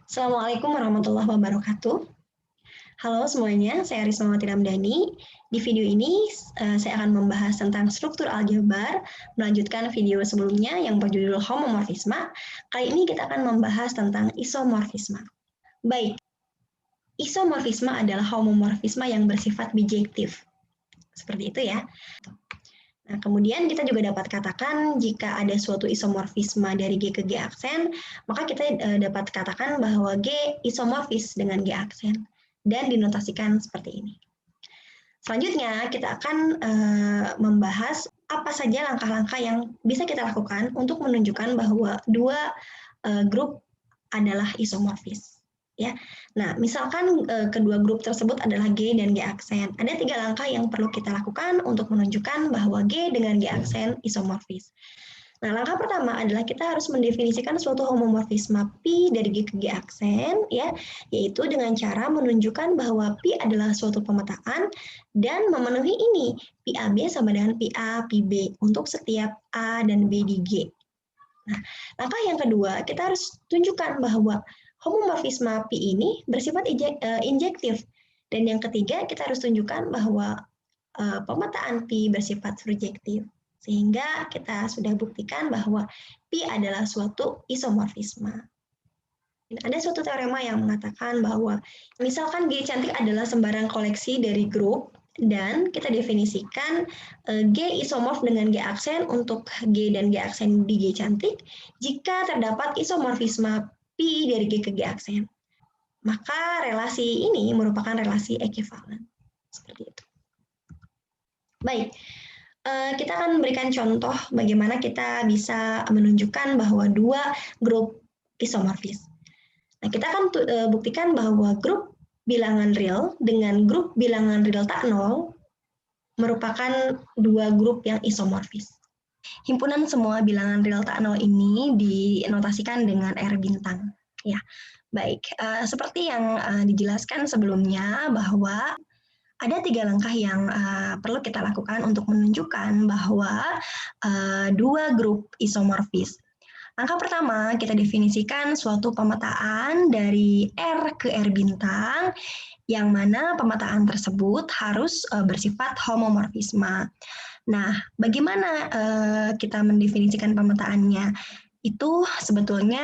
Assalamualaikum warahmatullahi wabarakatuh. Halo semuanya, saya Rismawati Ramdhani. Di video ini, saya akan membahas tentang struktur aljabar, melanjutkan video sebelumnya yang berjudul homomorfisme. Kali ini kita akan membahas tentang isomorfisme. Baik, isomorfisme adalah homomorfisme yang bersifat bijektif. Seperti itu ya. Nah, kemudian kita juga dapat katakan jika ada suatu isomorfisme dari G ke G aksen, maka kita dapat katakan bahwa G isomorfis dengan G aksen dan dinotasikan seperti ini. Selanjutnya, kita akan membahas apa saja langkah-langkah yang bisa kita lakukan untuk menunjukkan bahwa dua grup adalah isomorfis. Ya, nah misalkan kedua grup tersebut adalah G dan G aksen. Ada 3 langkah yang perlu kita lakukan untuk menunjukkan bahwa G dengan G aksen isomorfis. Nah, langkah pertama adalah kita harus mendefinisikan suatu homomorfisme Pi dari G ke G aksen, ya, yaitu dengan cara menunjukkan bahwa Pi adalah suatu pemetaan dan memenuhi ini, Pi AB sama dengan Pi A, Pi B untuk setiap A dan B di G. Nah, langkah yang kedua, kita harus tunjukkan bahwa homomorfisme Pi ini bersifat injektif. Dan yang ketiga, kita harus tunjukkan bahwa pemetaan Pi bersifat surjektif. Sehingga kita sudah buktikan bahwa Pi adalah suatu isomorfisme. Ada suatu teorema yang mengatakan bahwa misalkan G cantik adalah sembarang koleksi dari grup, dan kita definisikan G isomorf dengan G aksen untuk G dan G aksen di G cantik jika terdapat isomorfisme Pi dari G ke G aksen. Maka relasi ini merupakan relasi ekivalen. Seperti itu. Baik, kita akan memberikan contoh bagaimana kita bisa menunjukkan bahwa dua grup isomorfis. Nah, kita akan buktikan bahwa grup bilangan real dengan grup bilangan real tak nol merupakan dua grup yang isomorfis. Himpunan semua bilangan real tak nol ini dinotasikan dengan R bintang. Ya, baik. Seperti yang dijelaskan sebelumnya bahwa ada 3 langkah yang perlu kita lakukan untuk menunjukkan bahwa dua grup isomorfis. Langkah pertama, kita definisikan suatu pemetaan dari R ke R bintang, yang mana pemetaan tersebut harus bersifat homomorfisme. Nah, bagaimana kita mendefinisikan pemetaannya? Itu sebetulnya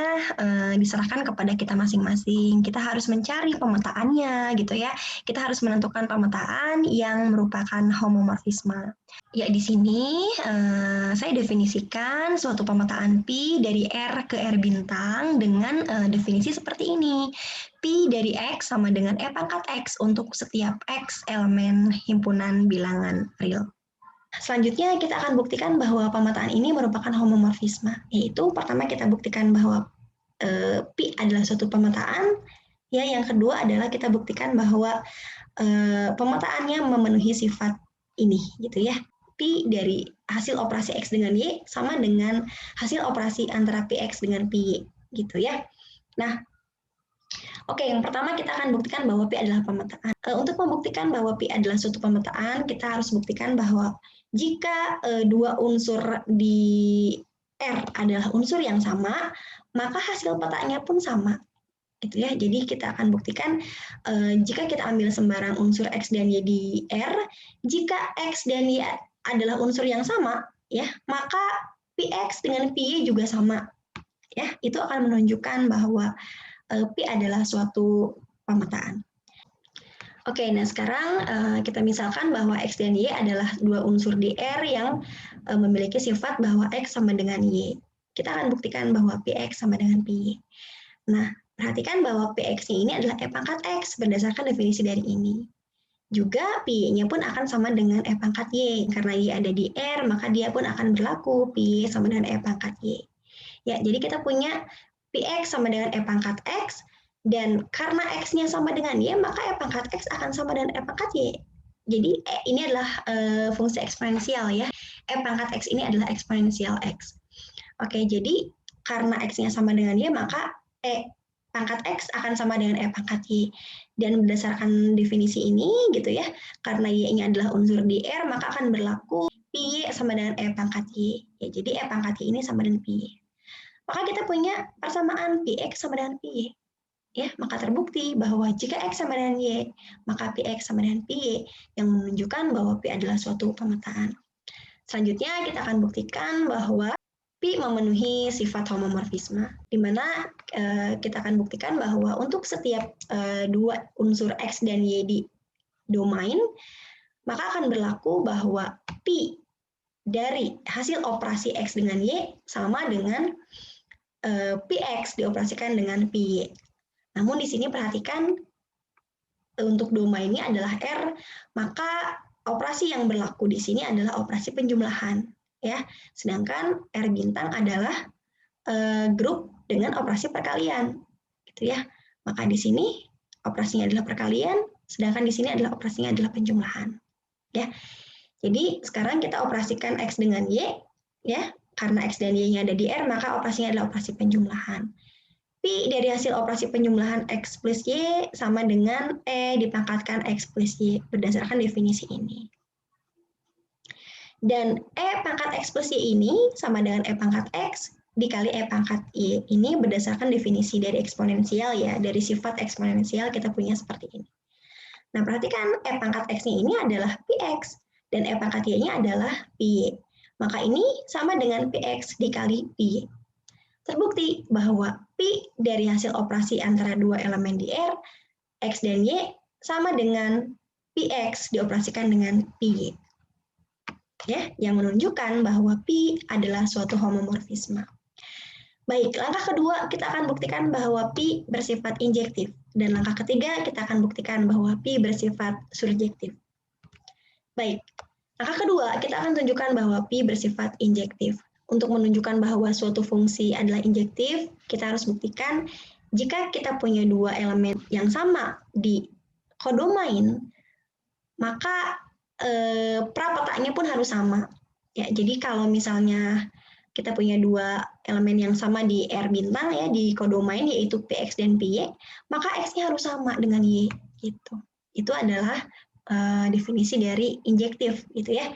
diserahkan kepada kita masing-masing. Kita harus mencari pemetaannya, gitu ya. Kita harus menentukan pemetaan yang merupakan homomorfisme. Ya, di sini saya definisikan suatu pemetaan Pi dari R ke R bintang dengan definisi seperti ini. Pi dari X sama dengan E pangkat X untuk setiap X elemen himpunan bilangan real. Selanjutnya kita akan buktikan bahwa pemetaan ini merupakan homomorfisme, yaitu pertama kita buktikan bahwa Pi adalah suatu pemetaan, ya, yang kedua adalah kita buktikan bahwa pemetaannya memenuhi sifat ini, gitu ya. Pi dari hasil operasi X dengan Y sama dengan hasil operasi antara Px dengan Py, gitu ya. Nah, oke, yang pertama kita akan buktikan bahwa Pi adalah pemetaan. Untuk membuktikan bahwa Pi adalah suatu pemetaan, kita harus buktikan bahwa jika dua unsur di R adalah unsur yang sama, maka hasil petanya pun sama. Gitu ya. Jadi kita akan buktikan jika kita ambil sembarang unsur X dan Y di R, jika X dan Y adalah unsur yang sama, ya, maka Px dengan Py juga sama. Ya, itu akan menunjukkan bahwa Pi adalah suatu pemetaan. Oke, nah sekarang kita misalkan bahwa X dan Y adalah dua unsur di R yang memiliki sifat bahwa X sama dengan Y. Kita akan buktikan bahwa Px sama dengan Py. Nah, perhatikan bahwa Px ini adalah E pangkat X berdasarkan definisi dari ini. Juga Py-nya pun akan sama dengan E pangkat Y. Karena Y ada di R, maka dia pun akan berlaku Py sama dengan E pangkat Y. Ya, jadi kita punya Px sama dengan E pangkat X, dan karena X-nya sama dengan Y, maka E pangkat X akan sama dengan E pangkat Y. Jadi ini adalah fungsi eksponensial ya. E pangkat X ini adalah eksponensial X. Oke, jadi karena X-nya sama dengan Y, maka E pangkat X akan sama dengan E pangkat Y. Dan berdasarkan definisi ini, gitu ya, karena Y-nya adalah unsur di R, maka akan berlaku Pi sama dengan E pangkat Y. Ya, jadi E pangkat Y ini sama dengan Pi. Maka kita punya persamaan Px sama dengan Py. ya, maka terbukti bahwa jika X sama dengan Y, maka PX sama dengan PY, yang menunjukkan bahwa P adalah suatu pemetaan. Selanjutnya, kita akan buktikan bahwa P memenuhi sifat homomorfisme, di mana kita akan buktikan bahwa untuk setiap dua unsur X dan Y di domain, maka akan berlaku bahwa P dari hasil operasi X dengan Y sama dengan PX dioperasikan dengan PY. Namun di sini perhatikan untuk domainnya adalah R, maka operasi yang berlaku di sini adalah operasi penjumlahan, ya. Sedangkan R bintang adalah grup dengan operasi perkalian, gitu ya. Maka di sini operasinya adalah perkalian, sedangkan di sini adalah operasinya adalah penjumlahan, ya. Jadi sekarang kita operasikan X dengan Y, ya. Karena X dan Y-nya ada di R, maka operasinya adalah operasi penjumlahan. Pi dari hasil operasi penjumlahan X plus Y sama dengan E dipangkatkan X plus Y berdasarkan definisi ini. Dan E pangkat X plus Y ini sama dengan E pangkat X dikali E pangkat Y. Ini berdasarkan definisi dari eksponensial ya, dari sifat eksponensial kita punya seperti ini. Nah, perhatikan E pangkat X-nya ini adalah Px dan E pangkat Y-nya adalah Py. Maka ini sama dengan Px dikali Py. Terbukti bahwa Pi dari hasil operasi antara dua elemen di R, X dan Y, sama dengan Px dioperasikan dengan Py. Ya, yang menunjukkan bahwa Pi adalah suatu homomorfisme. Baik, langkah kedua kita akan buktikan bahwa Pi bersifat injektif. Dan langkah ketiga kita akan buktikan bahwa Pi bersifat surjektif. Baik, langkah kedua kita akan tunjukkan bahwa Pi bersifat injektif. Untuk menunjukkan bahwa suatu fungsi adalah injektif, kita harus buktikan jika kita punya dua elemen yang sama di kodomain, maka prapetaknya pun harus sama. Ya, jadi kalau misalnya kita punya dua elemen yang sama di R bintang ya di kodomain yaitu Px dan Py, maka X-nya harus sama dengan Y gitu. Itu adalah definisi dari injektif gitu ya.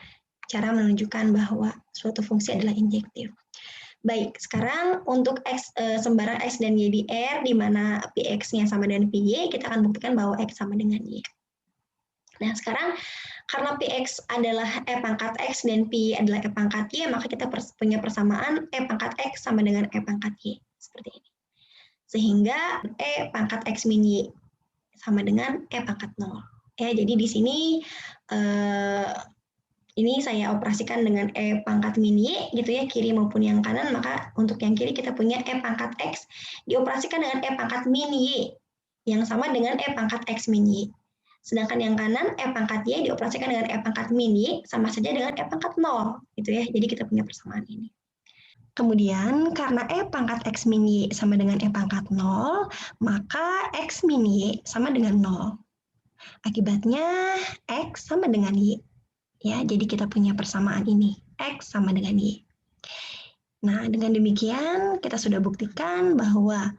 Cara menunjukkan bahwa suatu fungsi adalah injektif. Baik, sekarang untuk X, sembarang X dan Y di R, di mana Px-nya sama dengan Py, kita akan buktikan bahwa X sama dengan Y. Nah, sekarang karena Px adalah E pangkat X dan Py adalah E pangkat Y, maka kita punya persamaan E pangkat X sama dengan E pangkat Y. Seperti ini. Sehingga E pangkat X min Y sama dengan E pangkat 0. Ya, jadi di sini ini saya operasikan dengan E pangkat min Y, gitu ya, kiri maupun yang kanan, maka untuk yang kiri kita punya E pangkat X dioperasikan dengan E pangkat min Y, yang sama dengan E pangkat X min Y. Sedangkan yang kanan, E pangkat Y dioperasikan dengan E pangkat min Y, sama saja dengan E pangkat 0, gitu ya, jadi kita punya persamaan ini. Kemudian, karena E pangkat X min Y sama dengan E pangkat 0, maka X min Y sama dengan 0. Akibatnya, X sama dengan Y. Ya, jadi kita punya persamaan ini, X sama dengan Y. Nah, dengan demikian kita sudah buktikan bahwa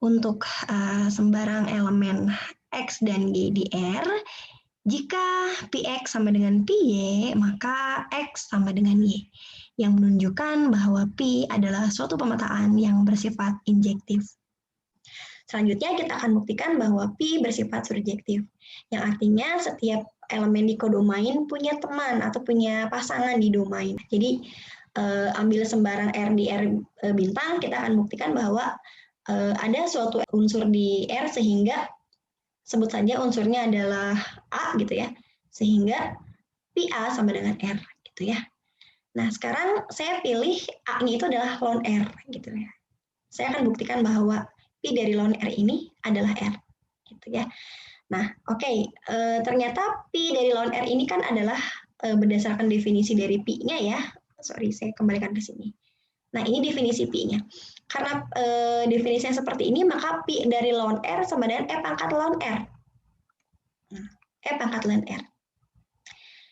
untuk sembarang elemen X dan Y di R, jika Px sama dengan Py, maka X sama dengan Y, yang menunjukkan bahwa Pi adalah suatu pemetaan yang bersifat injektif. Selanjutnya kita akan buktikan bahwa Pi bersifat surjektif, yang artinya setiap elemen di kodomain punya teman atau punya pasangan di domain. Jadi ambil sembarang R di R bintang, kita akan buktikan bahwa ada suatu unsur di R sehingga sebut saja unsurnya adalah A gitu ya, sehingga Pi A sama dengan R gitu ya. Nah sekarang saya pilih A-nya itu adalah ln R gitu ya. Saya akan buktikan bahwa Pi dari ln R ini adalah R gitu ya. Nah, oke, ternyata Pi dari ln R ini kan adalah berdasarkan definisi dari Pi-nya ya. Sorry, saya kembalikan ke sini. Nah, ini definisi Pi-nya. Karena definisinya seperti ini, maka Pi dari ln R sama dengan E pangkat ln R. Nah, E pangkat ln R.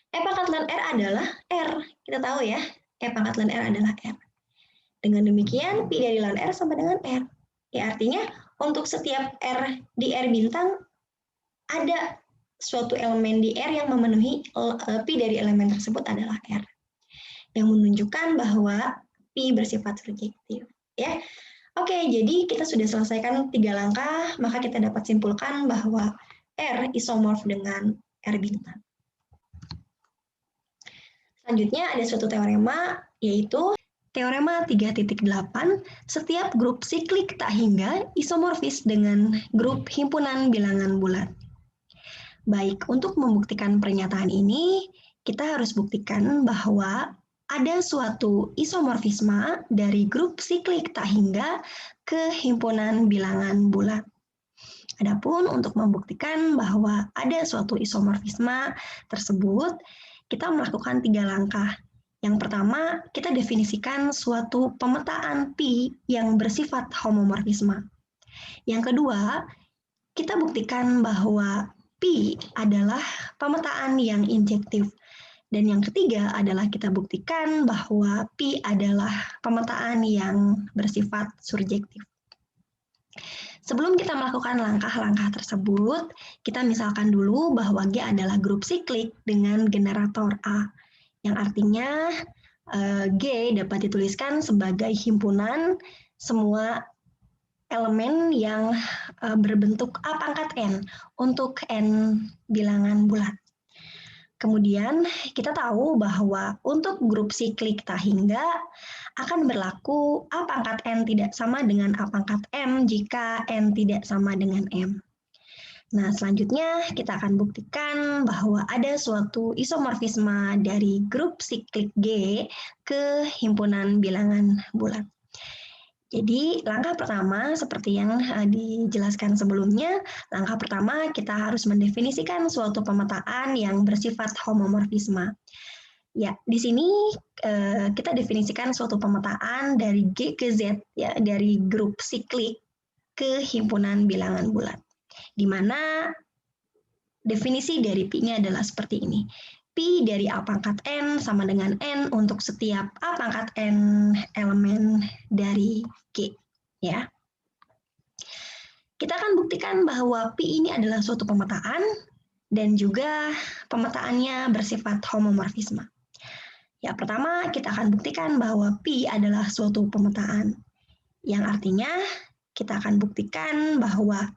E pangkat ln R adalah R. Kita tahu ya, E pangkat ln R adalah R. Dengan demikian, Pi dari ln R sama dengan R. Ya, artinya untuk setiap R di R bintang, ada suatu elemen di R yang memenuhi Pi dari elemen tersebut adalah R, yang menunjukkan bahwa Pi bersifat surjektif. Ya, Oke, jadi kita sudah selesaikan 3 langkah, maka kita dapat simpulkan bahwa R isomorf dengan R bintang. Selanjutnya ada suatu teorema, yaitu teorema 3.8, setiap grup siklik tak hingga isomorfis dengan grup himpunan bilangan bulat. Baik, untuk membuktikan pernyataan ini, kita harus buktikan bahwa ada suatu isomorfisme dari grup siklik tak hingga ke himpunan bilangan bulat. Adapun untuk membuktikan bahwa ada suatu isomorfisme tersebut, kita melakukan 3 langkah. Yang pertama, kita definisikan suatu pemetaan Pi yang bersifat homomorfisme. Yang kedua, kita buktikan bahwa Pi adalah pemetaan yang injektif. Dan yang ketiga adalah kita buktikan bahwa Pi adalah pemetaan yang bersifat surjektif. Sebelum kita melakukan langkah-langkah tersebut, kita misalkan dulu bahwa G adalah grup siklik dengan generator A, yang artinya G dapat dituliskan sebagai himpunan semua elemen yang berbentuk A pangkat N untuk N bilangan bulat. Kemudian kita tahu bahwa untuk grup siklik tak hingga akan berlaku A pangkat N tidak sama dengan A pangkat M jika N tidak sama dengan M. Nah, selanjutnya kita akan buktikan bahwa ada suatu isomorfisme dari grup siklik G ke himpunan bilangan bulat. Jadi langkah pertama seperti yang dijelaskan sebelumnya, langkah pertama kita harus mendefinisikan suatu pemetaan yang bersifat homomorfisme. Ya, di sini kita definisikan suatu pemetaan dari G ke Z, ya, dari grup siklik ke himpunan bilangan bulat. Di mana definisi dari Pi-nya adalah seperti ini. Pi dari A pangkat N sama dengan N untuk setiap A pangkat N elemen dari G. Ya. Kita akan buktikan bahwa Pi ini adalah suatu pemetaan dan juga pemetaannya bersifat homomorfisme. Ya, pertama kita akan buktikan bahwa Pi adalah suatu pemetaan. Yang artinya kita akan buktikan bahwa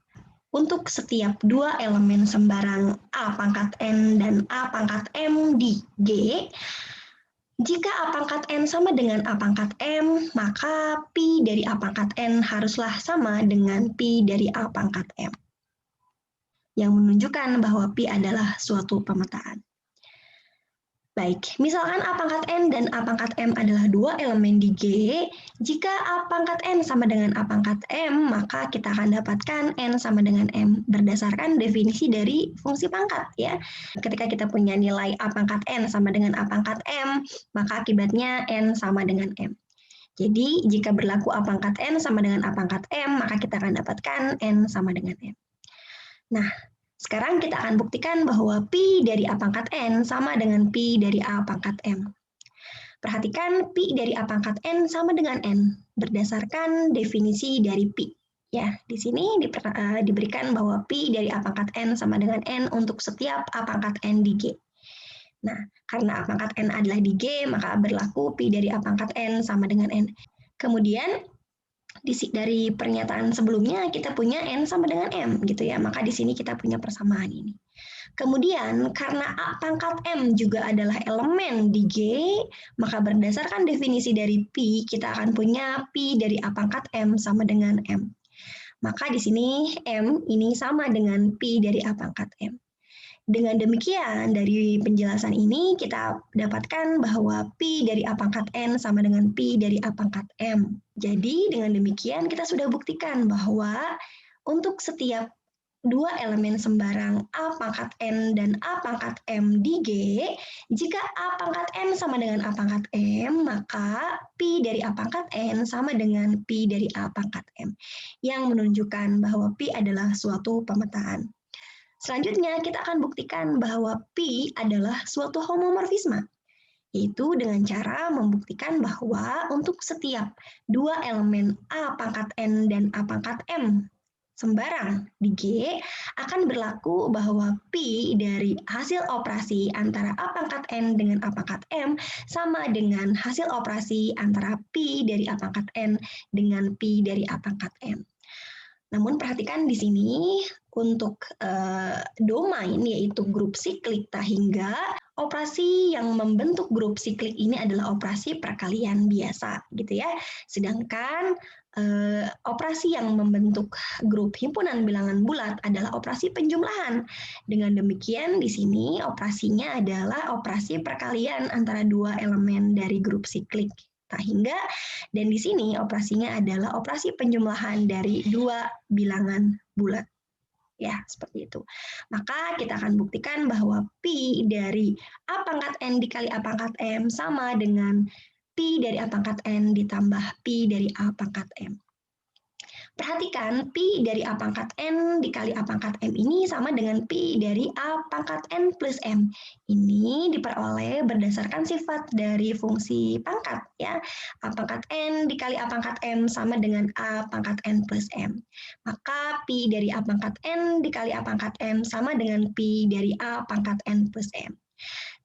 untuk setiap dua elemen sembarang A pangkat N dan A pangkat M di G, jika A pangkat N sama dengan A pangkat M, maka Pi dari A pangkat N haruslah sama dengan Pi dari A pangkat M. Yang menunjukkan bahwa Pi adalah suatu pemetaan. Baik, misalkan A pangkat N dan A pangkat M adalah dua elemen di G, jika A pangkat N sama dengan A pangkat M, maka kita akan dapatkan N sama dengan M berdasarkan definisi dari fungsi pangkat. Ya. Ketika kita punya nilai A pangkat N sama dengan A pangkat M, maka akibatnya N sama dengan M. Jadi, jika berlaku A pangkat N sama dengan A pangkat M, maka kita akan dapatkan N sama dengan M. Nah, sekarang kita akan buktikan bahwa Pi dari A pangkat N sama dengan Pi dari A pangkat M. Perhatikan Pi dari A pangkat N sama dengan N berdasarkan definisi dari Pi. Ya, di sini diberikan bahwa Pi dari A pangkat N sama dengan N untuk setiap A pangkat N di G. Nah, karena A pangkat N adalah di G, maka berlaku Pi dari A pangkat N sama dengan N. Kemudian dari pernyataan sebelumnya kita punya N sama dengan M gitu ya, maka di sini kita punya persamaan ini. Kemudian karena A pangkat M juga adalah elemen di G, maka berdasarkan definisi dari Pi kita akan punya Pi dari A pangkat M sama dengan M. Maka di sini M ini sama dengan Pi dari A pangkat M. Dengan demikian, dari penjelasan ini kita dapatkan bahwa Pi dari A pangkat N sama dengan Pi dari A pangkat M. Jadi dengan demikian kita sudah buktikan bahwa untuk setiap dua elemen sembarang A pangkat N dan A pangkat M di G, jika A pangkat N sama dengan A pangkat M, maka Pi dari A pangkat N sama dengan Pi dari A pangkat M, yang menunjukkan bahwa Pi adalah suatu pemetaan. Selanjutnya, kita akan buktikan bahwa Pi adalah suatu homomorfisme, yaitu dengan cara membuktikan bahwa untuk setiap dua elemen A pangkat N dan A pangkat M sembarang di G akan berlaku bahwa Pi dari hasil operasi antara A pangkat N dengan A pangkat M sama dengan hasil operasi antara Pi dari A pangkat N dengan Pi dari A pangkat M. Namun perhatikan di sini untuk domain yaitu grup siklik hingga operasi yang membentuk grup siklik ini adalah operasi perkalian biasa gitu ya. Sedangkan operasi yang membentuk grup himpunan bilangan bulat adalah operasi penjumlahan. Dengan demikian di sini operasinya adalah operasi perkalian antara dua elemen dari grup siklik hingga, dan di sini operasinya adalah operasi penjumlahan dari dua bilangan bulat. Ya, seperti itu. Maka kita akan buktikan bahwa Pi dari A pangkat N dikali A pangkat M sama dengan Pi dari A pangkat N ditambah Pi dari A pangkat M. Perhatikan, Pi dari A pangkat N dikali A pangkat M ini sama dengan Pi dari A pangkat N plus M. Ini diperoleh berdasarkan sifat dari fungsi pangkat. Ya. A pangkat N dikali A pangkat M sama dengan A pangkat N plus M. Maka Pi dari A pangkat N dikali A pangkat M sama dengan Pi dari A pangkat N plus M.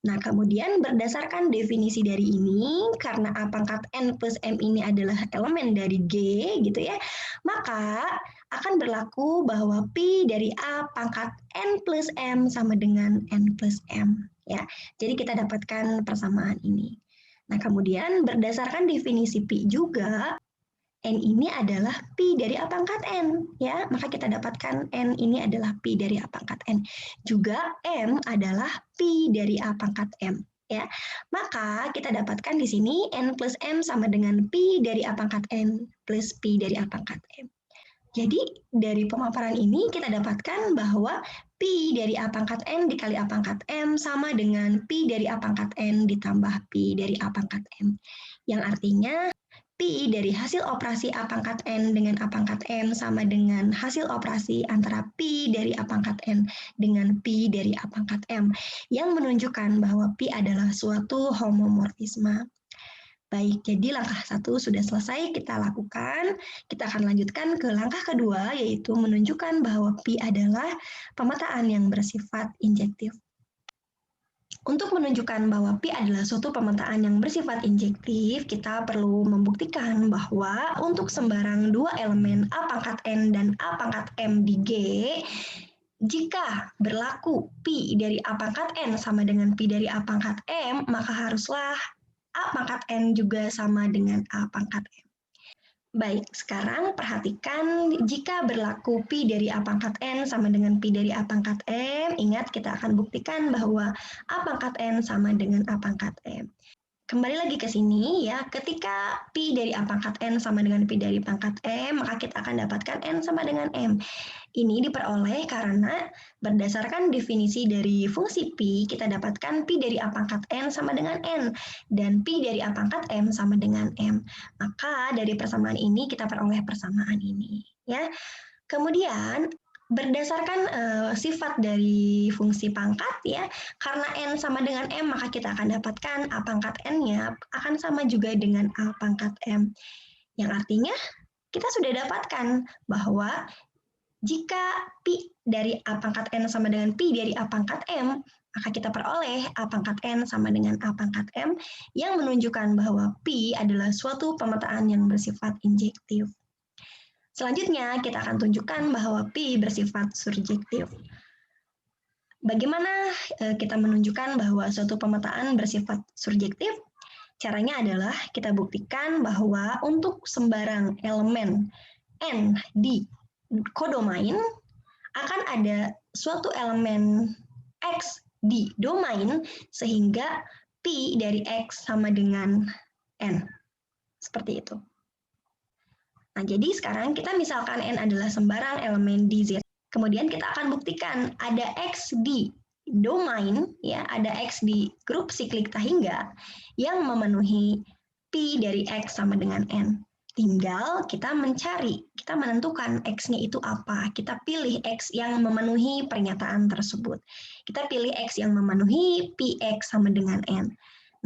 Nah, kemudian berdasarkan definisi dari ini, karena A pangkat N plus M ini adalah elemen dari G, gitu ya, maka akan berlaku bahwa Pi dari A pangkat N plus M sama dengan N plus M. Ya, jadi kita dapatkan persamaan ini. Nah, kemudian berdasarkan definisi Pi juga, N ini adalah Pi dari A pangkat N, ya. Maka kita dapatkan N ini adalah Pi dari A pangkat N. Juga M adalah Pi dari A pangkat M, ya. Maka kita dapatkan di sini N plus M sama dengan Pi dari A pangkat N plus Pi dari A pangkat M. Jadi dari pemaparan ini kita dapatkan bahwa Pi dari A pangkat N dikali A pangkat M sama dengan Pi dari A pangkat N ditambah Pi dari A pangkat M. Yang artinya Pi dari hasil operasi A pangkat N dengan A pangkat M sama dengan hasil operasi antara Pi dari A pangkat N dengan Pi dari A pangkat M, yang menunjukkan bahwa Pi adalah suatu homomorfisme. Baik, jadi langkah 1 sudah selesai kita lakukan. Kita akan lanjutkan ke langkah kedua, yaitu menunjukkan bahwa Pi adalah pemetaan yang bersifat injektif. Untuk menunjukkan bahwa Pi adalah suatu pemetaan yang bersifat injektif, kita perlu membuktikan bahwa untuk sembarang dua elemen A pangkat N dan A pangkat M di G, jika berlaku Pi dari A pangkat N sama dengan Pi dari A pangkat M, maka haruslah A pangkat N juga sama dengan A pangkat M. Baik, sekarang perhatikan jika berlaku Pi dari A pangkat N sama dengan Pi dari A pangkat M, ingat kita akan buktikan bahwa A pangkat N sama dengan A pangkat M. Kembali lagi ke sini ya, ketika Pi dari A pangkat N sama dengan Pi dari pangkat M, maka kita akan dapatkan N sama dengan M. Ini diperoleh karena berdasarkan definisi dari fungsi Pi, kita dapatkan Pi dari A pangkat N sama dengan N, dan Pi dari A pangkat M sama dengan M. Maka dari persamaan ini kita peroleh persamaan ini. Ya. Kemudian berdasarkan sifat dari fungsi pangkat ya, karena N sama dengan M, maka kita akan dapatkan A pangkat N-nya akan sama juga dengan A pangkat M. Yang artinya kita sudah dapatkan bahwa jika Pi dari A pangkat N sama dengan Pi dari A pangkat M, maka kita peroleh A pangkat N sama dengan A pangkat M, yang menunjukkan bahwa Pi adalah suatu pemetaan yang bersifat injektif. Selanjutnya, kita akan tunjukkan bahwa Pi bersifat surjektif. Bagaimana kita menunjukkan bahwa suatu pemetaan bersifat surjektif? Caranya adalah kita buktikan bahwa untuk sembarang elemen N di kodomain, akan ada suatu elemen X di domain, sehingga Pi dari X sama dengan N. Seperti itu. Nah, jadi sekarang kita misalkan N adalah sembarang elemen di Z. Kemudian kita akan buktikan ada X di domain, ya, ada X di grup siklik hingga yang memenuhi Pi dari X sama dengan N. Tinggal kita mencari, kita menentukan X-nya itu apa. Kita pilih X yang memenuhi pernyataan tersebut. Kita pilih X yang memenuhi Px sama dengan N.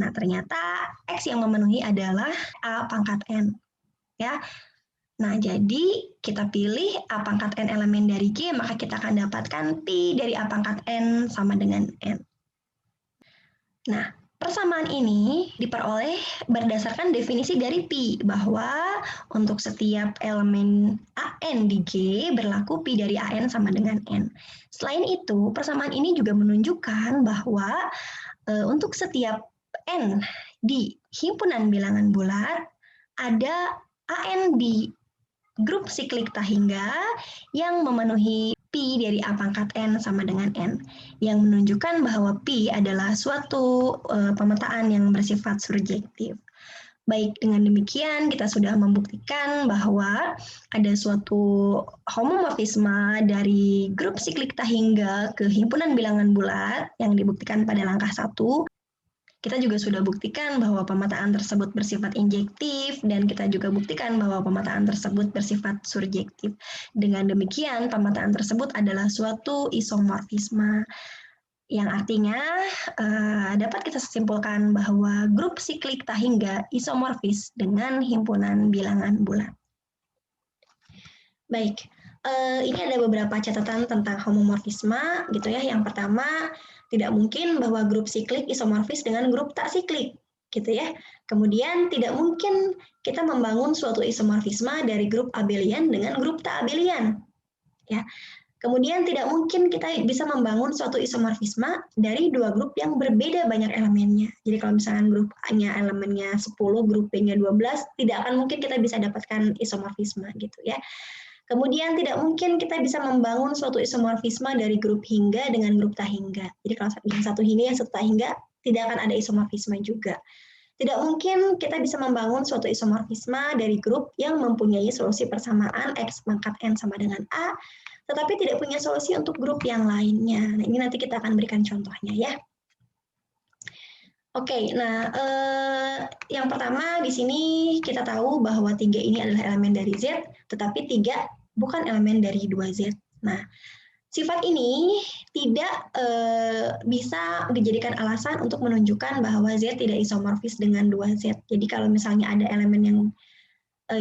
Nah, ternyata X yang memenuhi adalah A pangkat N. Ya. Nah, jadi kita pilih A pangkat N elemen dari G, maka kita akan dapatkan Pi dari A pangkat N sama dengan N. Nah, persamaan ini diperoleh berdasarkan definisi dari Pi, bahwa untuk setiap elemen AN di G berlaku Pi dari AN sama dengan N. Selain itu, persamaan ini juga menunjukkan bahwa untuk setiap N di himpunan bilangan bulat, ada AN di grup siklik Tahingga yang memenuhi Pi dari A pangkat N sama dengan N, yang menunjukkan bahwa Pi adalah suatu pemetaan yang bersifat surjektif. Baik, dengan demikian kita sudah membuktikan bahwa ada suatu homomorfisme dari grup siklik Tahingga ke himpunan bilangan bulat yang dibuktikan pada langkah 1. Kita juga sudah buktikan bahwa pemetaan tersebut bersifat injektif, dan kita juga buktikan bahwa pemetaan tersebut bersifat surjektif. Dengan demikian, pemetaan tersebut adalah suatu isomorfisme, yang artinya dapat kita simpulkan bahwa grup siklik Tahingga isomorfis dengan himpunan bilangan bulat. Baik, ini ada beberapa catatan tentang homomorfisme gitu ya. Yang pertama, tidak mungkin bahwa grup siklik isomorfis dengan grup tak siklik gitu ya. Kemudian tidak mungkin kita membangun suatu isomorfisme dari grup abelian dengan grup tak abelian. Ya. Kemudian tidak mungkin kita bisa membangun suatu isomorfisme dari dua grup yang berbeda banyak elemennya. Jadi kalau misalnya grup A-nya elemennya 10, grup B-nya 12, tidak akan mungkin kita bisa dapatkan isomorfisme gitu ya. Kemudian tidak mungkin kita bisa membangun suatu isomorfisme dari grup hingga dengan grup tak hingga. Jadi kalau yang satu hingga, yang satu tak hingga, tidak akan ada isomorfisme juga. Tidak mungkin kita bisa membangun suatu isomorfisme dari grup yang mempunyai solusi persamaan X pangkat N sama dengan A, tetapi tidak punya solusi untuk grup yang lainnya. Nah, ini nanti kita akan berikan contohnya ya. Oke, nah yang pertama di sini kita tahu bahwa 3 ini adalah elemen dari Z, tetapi 3 bukan elemen dari 2Z. Nah, sifat ini tidak bisa dijadikan alasan untuk menunjukkan bahwa Z tidak isomorfis dengan 2Z. Jadi kalau misalnya ada elemen yang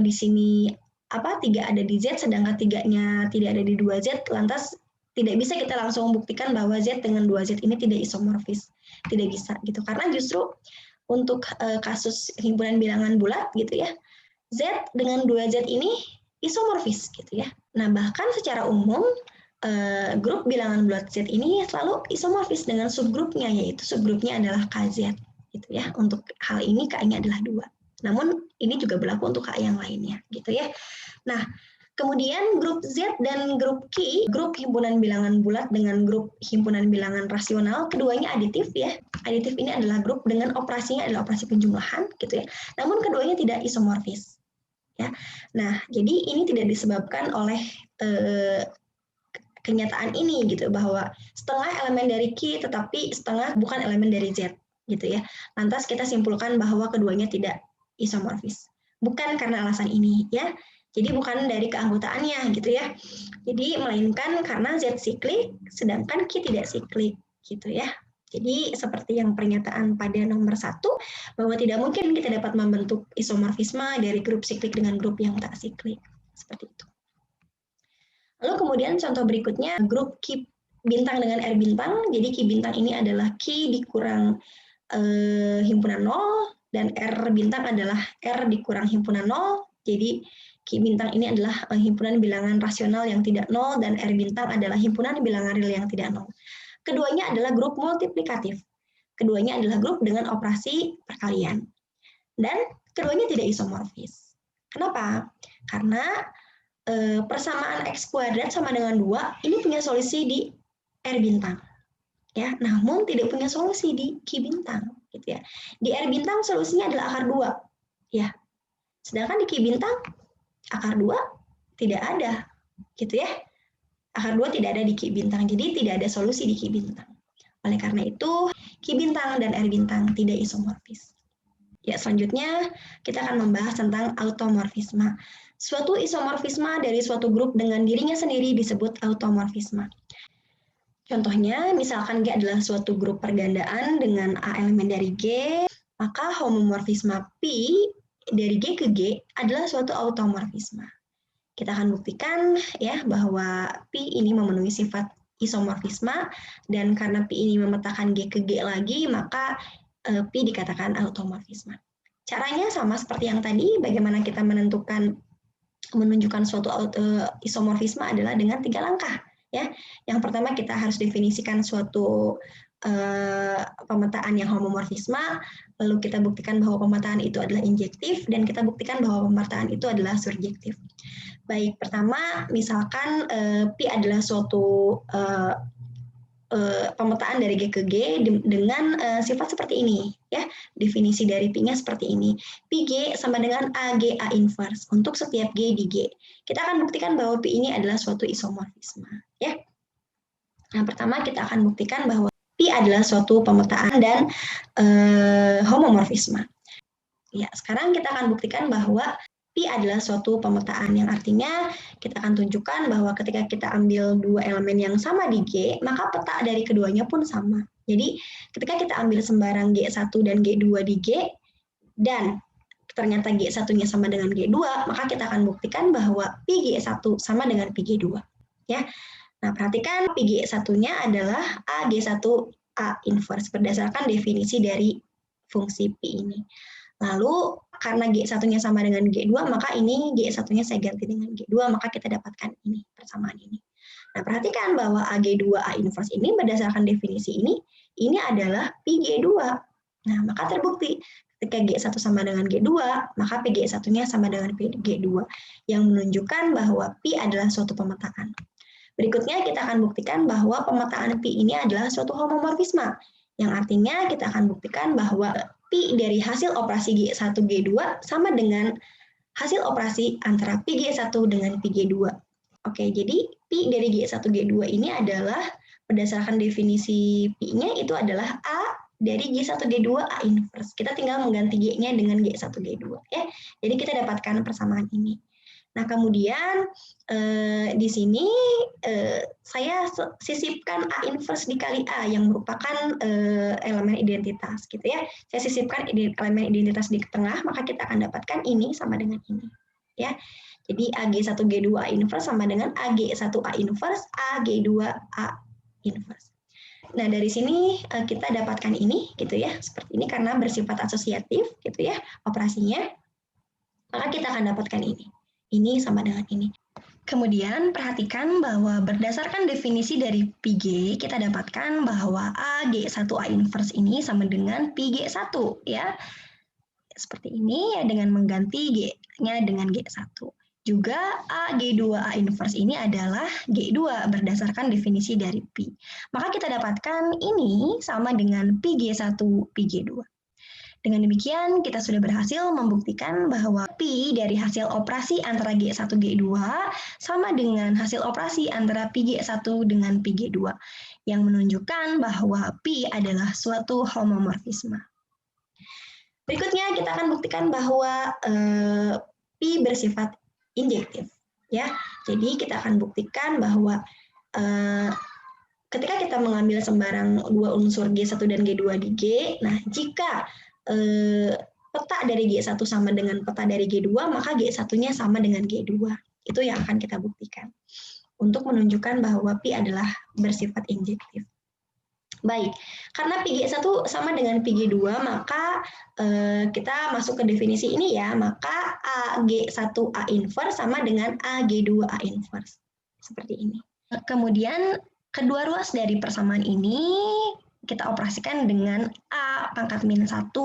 di sini 3 ada di Z, sedangkan 3-nya tidak ada di 2Z, lantas tidak bisa kita langsung buktikan bahwa Z dengan 2Z ini tidak isomorfis. Tidak bisa gitu. Karena justru untuk kasus himpunan bilangan bulat gitu ya, Z dengan 2Z ini isomorfis gitu ya. Nah, bahkan secara umum grup bilangan bulat Z ini selalu isomorfis dengan subgrupnya, yaitu subgrupnya adalah KZ gitu ya. Untuk hal ini K-nya adalah 2. Namun ini juga berlaku untuk K yang lainnya gitu ya. Nah, kemudian grup Z dan grup Q, grup himpunan bilangan bulat dengan grup himpunan bilangan rasional, keduanya aditif ya. Aditif ini adalah grup dengan operasinya adalah operasi penjumlahan gitu ya. Namun keduanya tidak isomorfis. Ya. Nah, jadi ini tidak disebabkan oleh kenyataan ini gitu, bahwa setengah elemen dari Q tetapi setengah bukan elemen dari Z gitu ya. Lantas kita simpulkan bahwa keduanya tidak isomorfis. Bukan karena alasan ini ya. Jadi bukan dari keanggotaannya gitu ya. Jadi melainkan karena Z siklik sedangkan Q tidak siklik gitu ya. Jadi seperti yang pernyataan pada nomor 1, bahwa tidak mungkin kita dapat membentuk isomorfisme dari grup siklik dengan grup yang tak siklik. Seperti itu. Lalu kemudian contoh berikutnya grup Q bintang dengan R bintang. Jadi Q bintang ini adalah Q dikurang himpunan 0, dan R bintang adalah R dikurang himpunan 0. Jadi Q bintang ini adalah himpunan bilangan rasional yang tidak 0, dan R bintang adalah himpunan bilangan real yang tidak 0. Keduanya adalah grup multiplikatif. Keduanya adalah grup dengan operasi perkalian. Dan keduanya tidak isomorfis. Kenapa? Karena persamaan X kuadrat sama dengan 2 ini punya solusi di R bintang. Ya, namun tidak punya solusi di Q bintang. Gitu ya. Di R bintang solusinya adalah akar 2. Ya. Sedangkan di Q bintang akar 2 tidak ada. Gitu ya. Akar 2 tidak ada di Q bintang, jadi tidak ada solusi di Q bintang. Oleh karena itu, Q bintang dan R bintang tidak isomorfis. Ya, selanjutnya kita akan membahas tentang automorfisme. Suatu isomorfisme dari suatu grup dengan dirinya sendiri disebut automorfisme. Contohnya, misalkan G adalah suatu grup pergandaan dengan A elemen dari G, maka homomorfisme P dari G ke G adalah suatu automorfisme. Kita akan buktikan ya bahwa Pi ini memenuhi sifat isomorfisme, dan karena Pi ini memetakan G ke G lagi, maka Pi dikatakan automorfisme. Caranya sama seperti yang tadi, bagaimana kita menunjukkan suatu isomorfisme adalah dengan 3 langkah. Ya, yang pertama kita harus definisikan suatu pemetaan yang homomorfisme, lalu kita buktikan bahwa pemetaan itu adalah injektif, dan kita buktikan bahwa pemetaan itu adalah surjektif. Baik, pertama misalkan Pi adalah suatu pemetaan dari G ke G dengan sifat seperti ini, ya. Definisi dari Pi-nya seperti ini. Pi G sama dengan AG A inverse untuk setiap G di G. Kita akan buktikan bahwa Pi ini adalah suatu isomorfisme, ya. Nah, pertama kita akan buktikan bahwa Pi adalah suatu pemetaan dan homomorfisme. Ya, sekarang kita akan buktikan bahwa Pi adalah suatu pemetaan, yang artinya kita akan tunjukkan bahwa ketika kita ambil dua elemen yang sama di G, maka peta dari keduanya pun sama. Jadi ketika kita ambil sembarang G1 dan G2 di G, dan ternyata G1-nya sama dengan G2, maka kita akan buktikan bahwa Pi G1 sama dengan Pi G2. Ya. Nah, perhatikan Pi G1-nya adalah A G1 A inverse berdasarkan definisi dari fungsi Pi ini. Lalu karena G1-nya sama dengan G2, maka ini G1-nya saya ganti dengan G2, maka kita dapatkan ini, persamaan ini. Nah, perhatikan bahwa AG2 A inverse ini berdasarkan definisi ini adalah Pi G2. Nah, maka terbukti ketika G1 sama dengan G2, maka Pi G1-nya sama dengan Pi G2, yang menunjukkan bahwa Pi adalah suatu pemetaan. Berikutnya kita akan buktikan bahwa pemetaan Pi ini adalah suatu homomorfisme, yang artinya kita akan buktikan bahwa Pi dari hasil operasi G1 G2 sama dengan hasil operasi antara Pi G1 dengan Pi G2. Oke, jadi Pi dari G1 G2 ini adalah berdasarkan definisi Pi-nya itu adalah A dari G1 G2 A inverse. Kita tinggal mengganti G-nya dengan G1 G2 ya. Jadi kita dapatkan persamaan ini. Nah, kemudian di sini saya sisipkan A inverse dikali A yang merupakan elemen identitas gitu ya. Saya sisipkan elemen identitas di tengah, maka kita akan dapatkan ini sama dengan ini. Ya. Jadi AG1G2 A inverse sama dengan AG1A inverse AG2 A inverse. Nah, dari sini kita dapatkan ini gitu ya, seperti ini karena bersifat asosiatif gitu ya operasinya. Maka kita akan dapatkan ini. Ini sama dengan ini. Kemudian perhatikan bahwa berdasarkan definisi dari Pi G, kita dapatkan bahwa AG1A inverse ini sama dengan Pi G1 ya. Seperti ini ya, dengan mengganti G-nya dengan G1. Juga AG2A inverse ini adalah G2 berdasarkan definisi dari Pi. Maka kita dapatkan ini sama dengan Pi G1 Pi G2. Dengan demikian, kita sudah berhasil membuktikan bahwa Pi dari hasil operasi antara G1 G2 sama dengan hasil operasi antara Pi G1 dengan Pi G2, yang menunjukkan bahwa Pi adalah suatu homomorfisme. Berikutnya kita akan buktikan bahwa Pi bersifat injektif. Ya, jadi kita akan buktikan bahwa ketika kita mengambil sembarang dua unsur G1 dan G2 di G, nah jika peta dari G1 sama dengan peta dari G2, maka G1-nya sama dengan G2. Itu yang akan kita buktikan untuk menunjukkan bahwa Pi adalah bersifat injektif. Baik, karena Pi G1 sama dengan Pi G2, maka kita masuk ke definisi ini ya, maka AG1A inverse sama dengan AG2A inverse. Seperti ini. Kemudian kedua ruas dari persamaan ini kita operasikan dengan A pangkat min 1,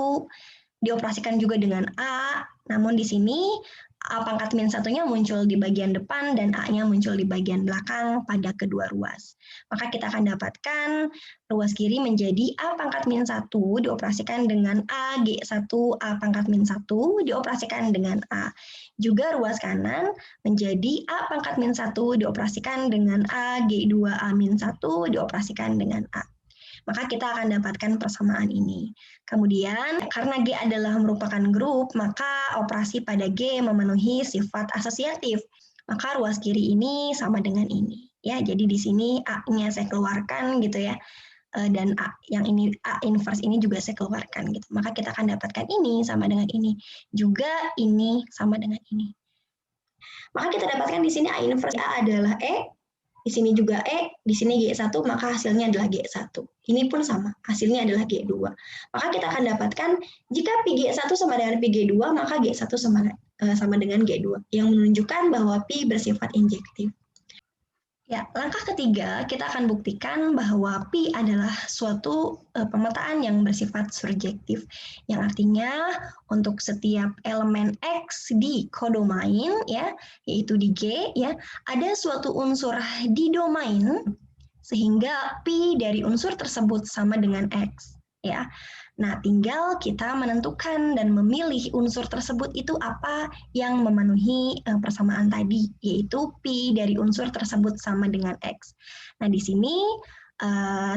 dioperasikan juga dengan A, namun di sini A pangkat min 1-nya muncul di bagian depan dan A-nya muncul di bagian belakang pada kedua ruas. Maka kita akan dapatkan ruas kiri menjadi A pangkat min 1 dioperasikan dengan A G1 A pangkat min 1 dioperasikan dengan A. Juga ruas kanan menjadi A pangkat min 1 dioperasikan dengan A G2 A min 1 dioperasikan dengan A. Maka kita akan dapatkan persamaan ini. Kemudian, karena G adalah merupakan grup, maka operasi pada G memenuhi sifat asosiatif. Maka ruas kiri ini sama dengan ini. Ya, jadi di sini A-nya saya keluarkan gitu ya. Dan A yang ini A inverse ini juga saya keluarkan gitu. Maka kita akan dapatkan ini sama dengan ini. Juga ini sama dengan ini. Maka kita dapatkan di sini A inverse A adalah E, di sini juga E, di sini G1, maka hasilnya adalah G1. Ini pun sama, hasilnya adalah G2. Maka kita akan dapatkan jika Pi G1 sama dengan Pi G2, maka G1 sama dengan G2, yang menunjukkan bahwa Pi bersifat injektif. Ya, langkah ketiga kita akan buktikan bahwa Pi adalah suatu pemetaan yang bersifat surjektif, yang artinya untuk setiap elemen X di kodomain ya, yaitu di G ya, ada suatu unsur di domain sehingga Pi dari unsur tersebut sama dengan X ya. Nah, tinggal kita menentukan dan memilih unsur tersebut itu apa yang memenuhi persamaan tadi, yaitu Pi dari unsur tersebut sama dengan X. Nah, di sini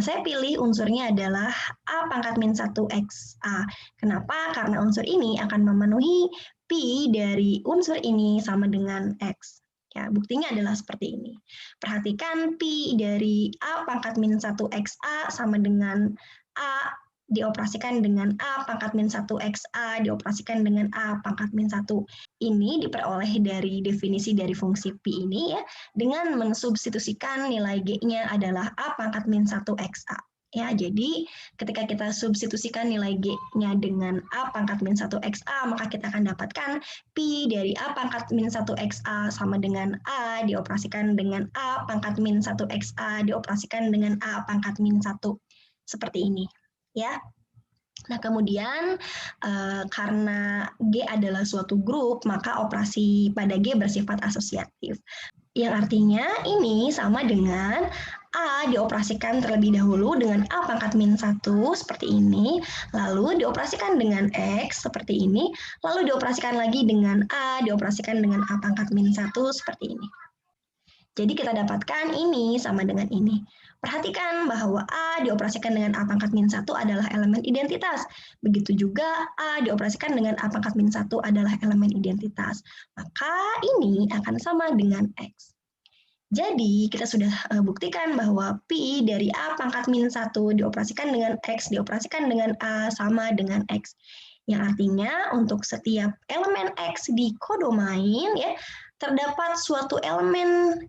saya pilih unsurnya adalah A pangkat min 1 XA. Kenapa? Karena unsur ini akan memenuhi Pi dari unsur ini sama dengan X. Ya, buktinya adalah seperti ini. Perhatikan Pi dari A pangkat min 1 XA sama dengan A dioperasikan dengan A pangkat min 1 XA dioperasikan dengan A pangkat min 1. Ini diperoleh dari definisi dari fungsi Pi ini ya, dengan mensubstitusikan nilai G-nya adalah A pangkat min 1 XA. Ya, jadi ketika kita substitusikan nilai G-nya dengan A pangkat min 1 XA, maka kita akan dapatkan Pi dari A pangkat min 1 XA sama dengan A dioperasikan dengan A pangkat min 1 XA dioperasikan dengan A pangkat min 1. Seperti ini. Ya, nah kemudian karena G adalah suatu grup, maka operasi pada G bersifat asosiatif. Yang artinya ini sama dengan A dioperasikan terlebih dahulu dengan A pangkat min 1 seperti ini, lalu dioperasikan dengan X seperti ini, lalu dioperasikan lagi dengan A, dioperasikan dengan A pangkat min 1 seperti ini. Jadi kita dapatkan ini sama dengan ini. Perhatikan bahwa A dioperasikan dengan A pangkat min 1 adalah elemen identitas. Begitu juga A dioperasikan dengan A pangkat min 1 adalah elemen identitas. Maka ini akan sama dengan X. Jadi kita sudah buktikan bahwa Pi dari A pangkat min 1 dioperasikan dengan X, dioperasikan dengan A sama dengan X. Yang artinya untuk setiap elemen X di kodomain ya, terdapat suatu elemen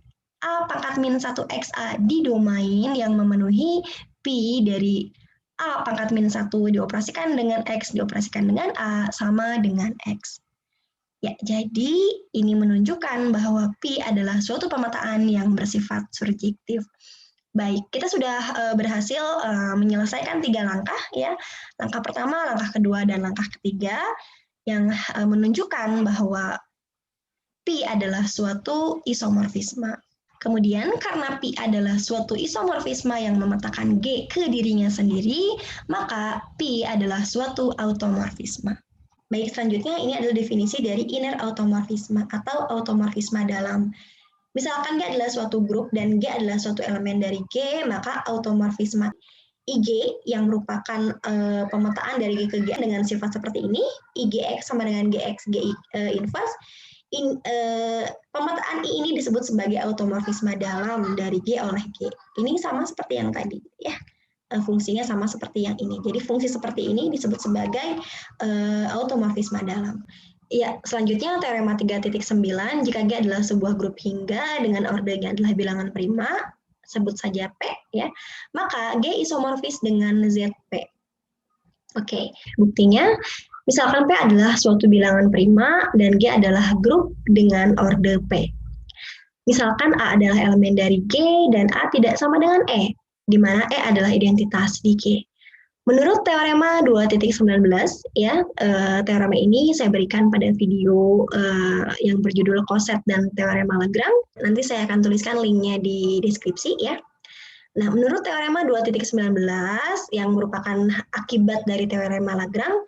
A pangkat min 1 XA di domain yang memenuhi Pi dari A pangkat min 1 dioperasikan dengan X, dioperasikan dengan A, sama dengan X. Ya, jadi ini menunjukkan bahwa Pi adalah suatu pemetaan yang bersifat surjektif. Baik, kita sudah berhasil menyelesaikan 3 langkah ya. Langkah pertama, langkah kedua, dan langkah ketiga yang menunjukkan bahwa Pi adalah suatu isomorfisme. Kemudian karena Pi adalah suatu isomorfisme yang memetakan G ke dirinya sendiri, maka Pi adalah suatu automorfisme. Baik, selanjutnya ini adalah definisi dari inner automorfisme atau automorfisme dalam. Misalkan G adalah suatu grup dan G adalah suatu elemen dari G, maka automorfisme IG yang merupakan pemetaan dari G ke G dengan sifat seperti ini, IGX sama dengan GX G inverse. Pemetaan I ini disebut sebagai automorfisme dalam dari G oleh G. Ini sama seperti yang tadi ya. Fungsinya sama seperti yang ini. Jadi fungsi seperti ini disebut sebagai automorfisme dalam. Ya, selanjutnya teorema 3.9, jika G adalah sebuah grup hingga dengan ordernya adalah bilangan prima, sebut saja P ya, maka G isomorfis dengan ZP. Oke, buktinya misalkan P adalah suatu bilangan prima dan G adalah grup dengan order P. Misalkan A adalah elemen dari G dan A tidak sama dengan E, di mana E adalah identitas di G. Menurut teorema 2.19 ya, teorema ini saya berikan pada video yang berjudul Coset dan teorema Lagrange. Nanti saya akan tuliskan linknya di deskripsi ya. Nah, menurut teorema 2.19 yang merupakan akibat dari teorema Lagrange,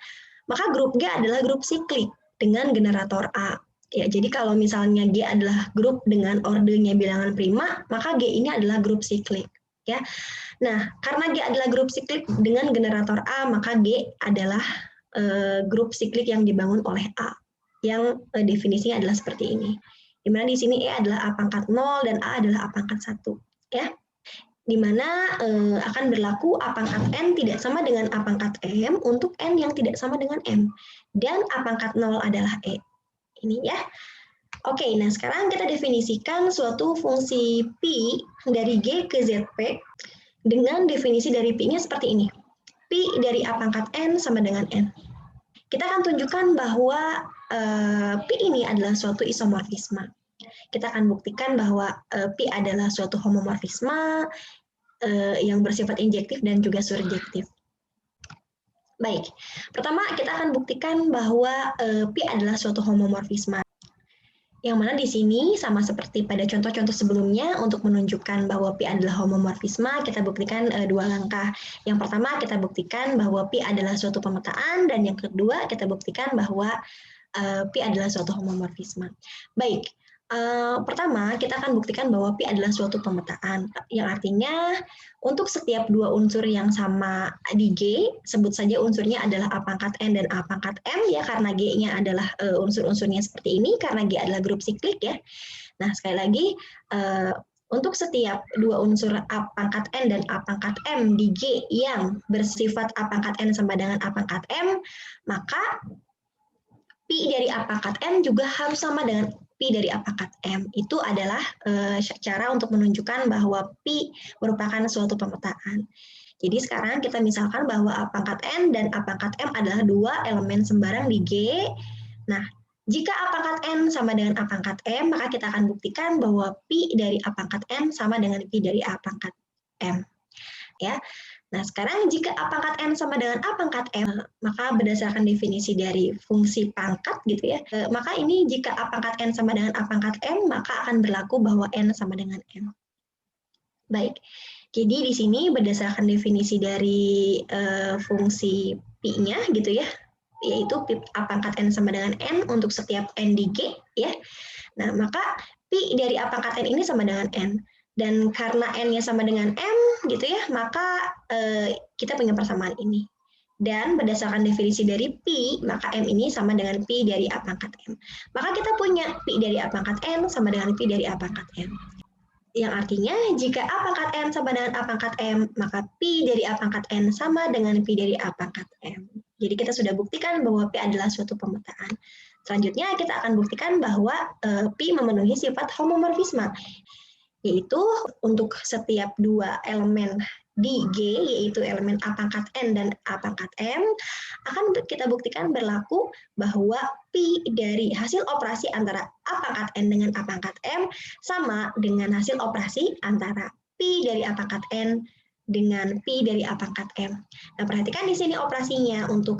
maka grup G adalah grup siklik dengan generator A. Ya, jadi kalau misalnya G adalah grup dengan ordernya bilangan prima, maka G ini adalah grup siklik. Ya, nah karena G adalah grup siklik dengan generator A, maka G adalah grup siklik yang dibangun oleh A, yang definisinya adalah seperti ini. Di mana di sini E adalah A pangkat 0 dan A adalah A pangkat 1. Ya, di mana akan berlaku A pangkat N tidak sama dengan A pangkat M untuk N yang tidak sama dengan M. Dan A pangkat 0 adalah E. Ini ya. Oke, nah sekarang kita definisikan suatu fungsi pi dari G ke ZP dengan definisi dari pi-nya seperti ini. Pi dari A pangkat N sama dengan N. Kita akan tunjukkan bahwa pi ini adalah suatu isomorfisme. Kita akan buktikan bahwa pi adalah suatu homomorfisme yang bersifat injektif dan juga surjektif. Baik, pertama kita akan buktikan bahwa pi adalah suatu homomorfisme. Yang mana di sini sama seperti pada contoh-contoh sebelumnya, untuk menunjukkan bahwa pi adalah homomorfisme, kita buktikan dua langkah. Yang pertama kita buktikan bahwa pi adalah suatu pemetaan, dan yang kedua kita buktikan bahwa pi adalah suatu homomorfisme. Baik, pertama kita akan buktikan bahwa pi adalah suatu pemetaan, yang artinya untuk setiap dua unsur yang sama di G, sebut saja unsurnya adalah A pangkat N dan A pangkat M ya, karena G-nya adalah unsur-unsurnya seperti ini, karena G adalah grup siklik ya. Nah, sekali lagi, untuk setiap dua unsur A pangkat N dan A pangkat M di G yang bersifat A pangkat N sama dengan A pangkat M, maka pi dari A pangkat N juga harus sama dengan pi dari A pangkat M. Itu adalah cara untuk menunjukkan bahwa pi merupakan suatu pemetaan. Jadi sekarang kita misalkan bahwa A pangkat N dan A pangkat M adalah dua elemen sembarang di G. Nah, jika A pangkat N sama dengan A pangkat M, maka kita akan buktikan bahwa pi dari A pangkat N sama dengan pi dari A pangkat M. Ya. Nah, sekarang jika A pangkat N sama dengan A pangkat M, maka berdasarkan definisi dari fungsi pangkat gitu ya, maka ini jika A pangkat N sama dengan A pangkat M, maka akan berlaku bahwa N sama dengan M. Baik, jadi di sini berdasarkan definisi dari fungsi pi-nya gitu ya, yaitu A pangkat N sama dengan N untuk setiap N di G ya. Nah, maka pi dari A pangkat N ini sama dengan N. Dan karena N-nya sama dengan M, gitu ya, maka kita punya persamaan ini. Dan berdasarkan definisi dari pi, maka M ini sama dengan pi dari A pangkat M. Maka kita punya pi dari A pangkat N sama dengan pi dari A pangkat M. Yang artinya, jika A pangkat N sama dengan A pangkat M, maka pi dari A pangkat N sama dengan pi dari A pangkat M. Jadi kita sudah buktikan bahwa pi adalah suatu pemetaan. Selanjutnya kita akan buktikan bahwa pi memenuhi sifat homomorfisme, yaitu untuk setiap dua elemen di G, yaitu elemen A pangkat N dan A pangkat M, akan kita buktikan berlaku bahwa pi dari hasil operasi antara A pangkat N dengan A pangkat M sama dengan hasil operasi antara pi dari A pangkat N dengan pi dari A pangkat M. Nah, perhatikan di sini operasinya. Untuk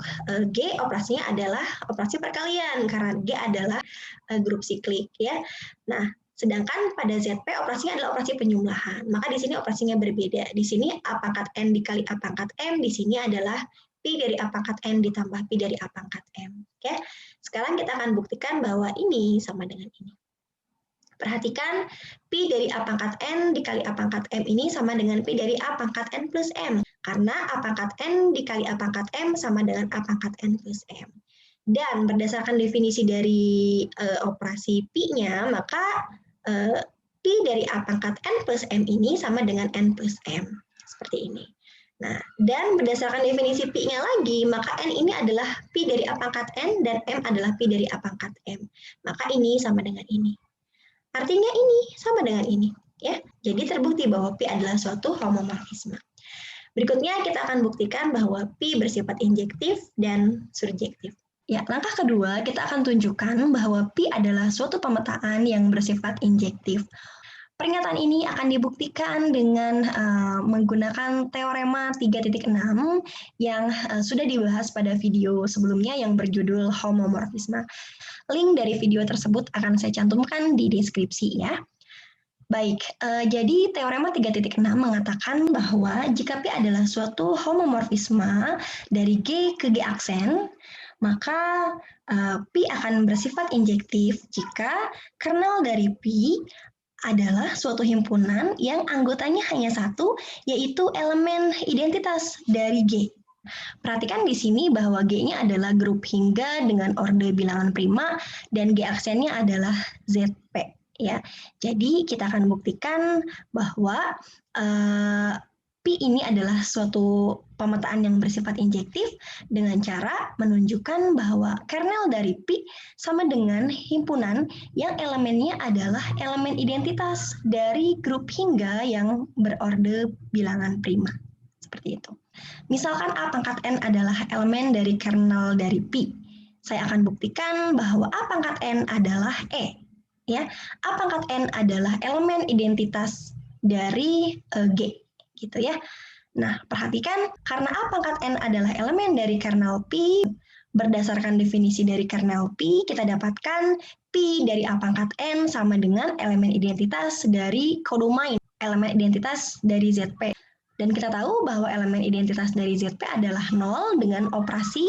G, operasinya adalah operasi perkalian, karena G adalah grup siklik ya. Nah, sedangkan pada ZP operasinya adalah operasi penjumlahan. Maka di sini operasinya berbeda. Di sini A pangkat N dikali A pangkat M, di sini adalah pi dari A pangkat N ditambah pi dari A pangkat M. Oke. Sekarang kita akan buktikan bahwa ini sama dengan ini. Perhatikan, pi dari A pangkat N dikali A pangkat M ini sama dengan pi dari A pangkat N plus M. Karena A pangkat N dikali A pangkat M sama dengan A pangkat N plus M. Dan berdasarkan definisi dari operasi pi-nya, maka pi dari A pangkat N plus M ini sama dengan N plus M. Seperti ini. Nah, dan berdasarkan definisi pi-nya lagi, maka N ini adalah pi dari A pangkat N dan M adalah pi dari A pangkat M. Maka ini sama dengan ini. Artinya ini sama dengan ini. Ya. Jadi terbukti bahwa pi adalah suatu homomorfisme. Berikutnya kita akan buktikan bahwa pi bersifat injektif dan surjektif. Ya, langkah kedua kita akan tunjukkan bahwa pi adalah suatu pemetaan yang bersifat injektif. Pernyataan ini akan dibuktikan dengan menggunakan teorema 3.6 yang sudah dibahas pada video sebelumnya yang berjudul homomorfisme. Link dari video tersebut akan saya cantumkan di deskripsi ya. Baik, jadi teorema 3.6 mengatakan bahwa jika pi adalah suatu homomorfisme dari G ke G aksen, maka pi akan bersifat injektif jika kernel dari pi adalah suatu himpunan yang anggotanya hanya satu, yaitu elemen identitas dari G. Perhatikan di sini bahwa G-nya adalah grup hingga dengan orde bilangan prima dan G aksennya adalah ZP. Ya, jadi kita akan buktikan bahwa pi ini adalah suatu pemetaan yang bersifat injektif dengan cara menunjukkan bahwa kernel dari P sama dengan himpunan yang elemennya adalah elemen identitas dari grup hingga yang berorde bilangan prima. Seperti itu. Misalkan A pangkat N adalah elemen dari kernel dari P. Saya akan buktikan bahwa A pangkat N adalah E. Ya, A pangkat N adalah elemen identitas dari G, gitu ya. Nah, perhatikan karena A pangkat N adalah elemen dari kernel P, berdasarkan definisi dari kernel P, kita dapatkan P dari A pangkat N sama dengan elemen identitas dari kodomain, elemen identitas dari ZP. Dan kita tahu bahwa elemen identitas dari ZP adalah 0 dengan operasi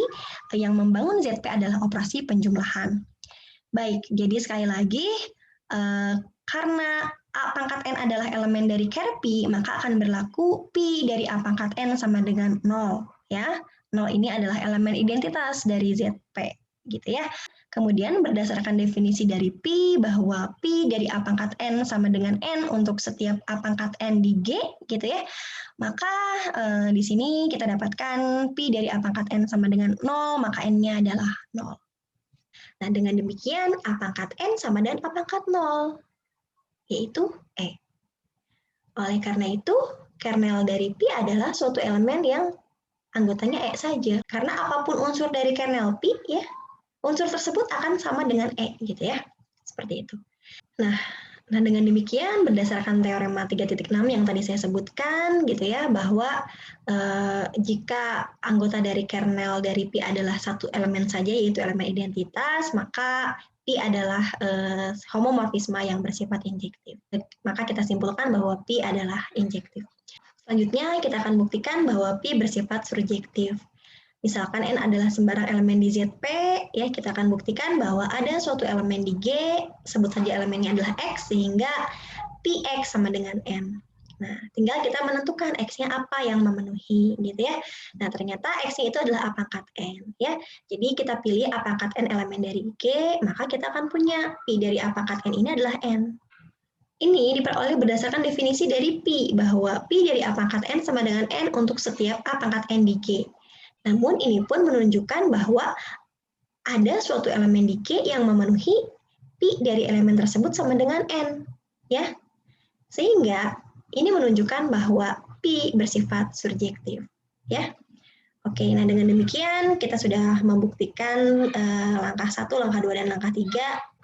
yang membangun ZP adalah operasi penjumlahan. Baik, jadi sekali lagi, karena A pangkat N adalah elemen dari ker P, maka akan berlaku P dari A pangkat N sama dengan 0. Ya. 0 ini adalah elemen identitas dari ZP. Gitu ya. Kemudian berdasarkan definisi dari P bahwa P dari A pangkat N sama dengan N untuk setiap A pangkat N di G, gitu ya. Maka di sini kita dapatkan P dari A pangkat N sama dengan 0, maka N-nya adalah 0. Nah, dengan demikian A pangkat N sama dengan A pangkat 0, yaitu E. Oleh karena itu, kernel dari P adalah suatu elemen yang anggotanya E saja. Karena apapun unsur dari kernel P, ya, unsur tersebut akan sama dengan E, gitu ya. Seperti itu. Nah, dengan demikian berdasarkan teorema 3.6 yang tadi saya sebutkan, gitu ya, bahwa jika anggota dari kernel dari P adalah satu elemen saja, yaitu elemen identitas, maka P adalah homomorfisme yang bersifat injektif. Maka kita simpulkan bahwa P adalah injektif. Selanjutnya kita akan buktikan bahwa P bersifat surjektif. Misalkan N adalah sembarang elemen di ZP, ya kita akan buktikan bahwa ada suatu elemen di G, sebut saja elemennya adalah X, sehingga Px sama dengan N. Nah, tinggal kita menentukan X-nya apa yang memenuhi, gitu ya. Nah, ternyata X-nya itu adalah A pangkat N, ya. Jadi kita pilih A pangkat N elemen dari G, maka kita akan punya P dari A pangkat N ini adalah N. Ini diperoleh berdasarkan definisi dari P, bahwa P dari A pangkat N sama dengan N untuk setiap A pangkat N di G. Namun ini pun menunjukkan bahwa ada suatu elemen di G yang memenuhi P dari elemen tersebut sama dengan N, ya. Sehingga ini menunjukkan bahwa P bersifat surjektif, ya. Oke, nah dengan demikian kita sudah membuktikan langkah 1, langkah 2, dan langkah 3.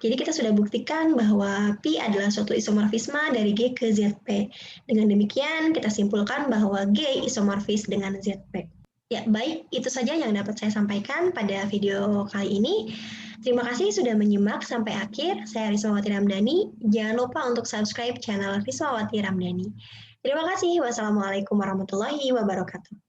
Jadi kita sudah buktikan bahwa P adalah suatu isomorfisme dari G ke ZP. Dengan demikian kita simpulkan bahwa G isomorfis dengan ZP. Ya, baik, itu saja yang dapat saya sampaikan pada video kali ini. Terima kasih sudah menyimak sampai akhir. Saya Rismawati Ramdhani. Jangan lupa untuk subscribe channel Rismawati Ramdhani. Terima kasih. Wassalamualaikum warahmatullahi wabarakatuh.